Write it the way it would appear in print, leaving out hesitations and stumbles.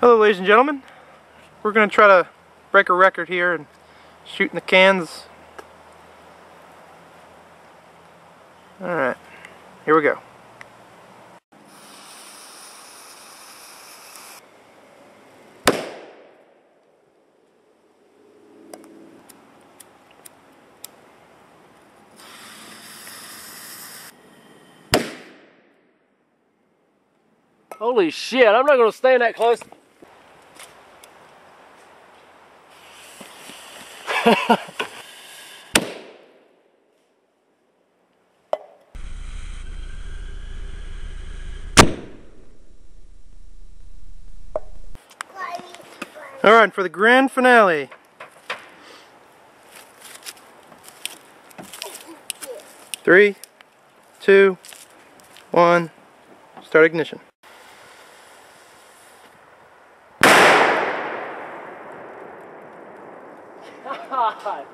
Hello ladies and gentlemen, we're going to try to break a record here and shooting the cans. Alright, here we go. Holy shit, I'm not going to stand that close. Alright, for the grand finale. Three, two, one, start ignition. God.